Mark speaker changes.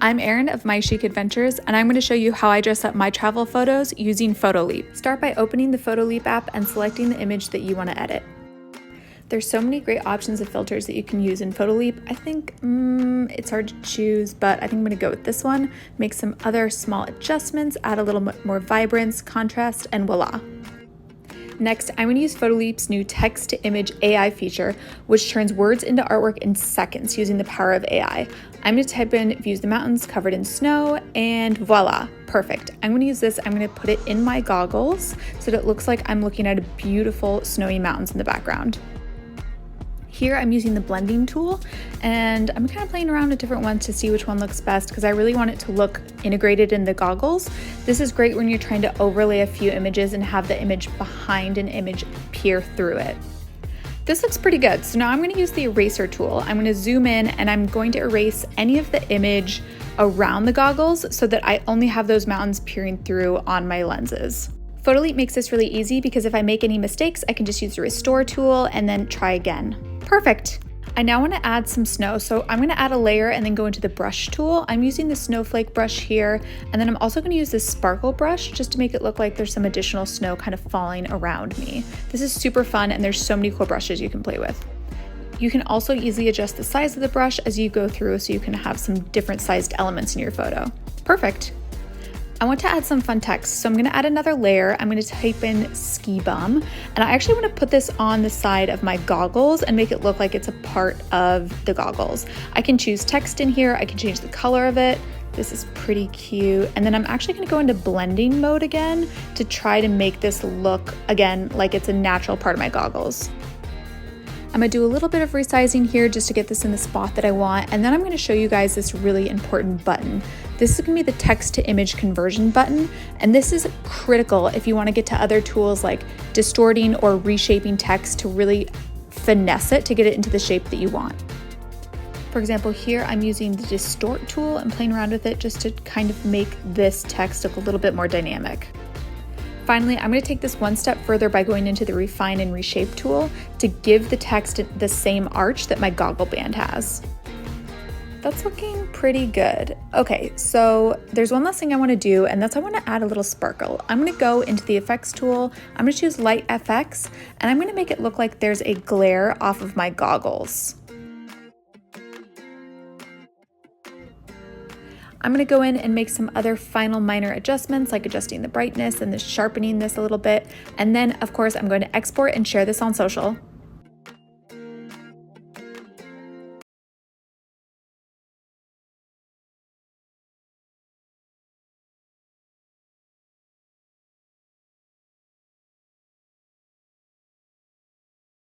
Speaker 1: I'm Erin of My Chic Adventures, and I'm going to show you how I dress up my travel photos using Photoleap. Start by opening the Photoleap app and selecting the image that you want to edit. There's so many great options of filters that you can use in Photoleap. I think it's hard to choose, but I think I'm going to go with this one, make some other small adjustments, add a little bit more vibrance, contrast, and voila. Next, I'm going to use Photoleap's new text-to-image AI feature, which turns words into artwork in seconds using the power of AI. I'm going to type in "views the mountains covered in snow," and voila, perfect. I'm going to use this, I'm going to put it in my goggles so that it looks like I'm looking at a beautiful snowy mountains in the background. Here I'm using the blending tool, and I'm kind of playing around with different ones to see which one looks best because I really want it to look integrated in the goggles. This is great when you're trying to overlay a few images and have the image behind an image peer through it. This looks pretty good. So now I'm going to use the eraser tool. I'm going to zoom in and I'm going to erase any of the image around the goggles so that I only have those mountains peering through on my lenses. Photoleap makes this really easy because if I make any mistakes, I can just use the restore tool and then try again. Perfect. I now want to add some snow, so I'm going to add a layer and then go into the brush tool. I'm using the snowflake brush here, and then I'm also going to use this sparkle brush just to make it look like there's some additional snow kind of falling around me. This is super fun, and there's so many cool brushes you can play with. You can also easily adjust the size of the brush as you go through so you can have some different sized elements in your photo. Perfect. I want to add some fun text, so I'm going to add another layer. I'm going to type in ski bum, and I actually want to put this on the side of my goggles and make it look like it's a part of the goggles. I can choose text in here, I can change the color of it. This is pretty cute. And then I'm actually going to go into blending mode again to try to make this look, again, like it's a natural part of my goggles. I'm going to do a little bit of resizing here just to get this in the spot that I want, and then I'm going to show you guys this really important button. This is going to be the text to image conversion button, and this is critical if you want to get to other tools like distorting or reshaping text to really finesse it to get it into the shape that you want. For example, here I'm using the distort tool and playing around with it just to kind of make this text look a little bit more dynamic. Finally, I'm going to take this one step further by going into the refine and reshape tool to give the text the same arch that my goggle band has. That's looking pretty good. Okay, so there's one last thing I want to do, and that's I want to add a little sparkle. I'm going to go into the effects tool, I'm going to choose light FX, and I'm going to make it look like there's a glare off of my goggles. I'm going to go in and make some other final minor adjustments like adjusting the brightness and sharpening this a little bit. And then, of course, I'm going to export and share this on social.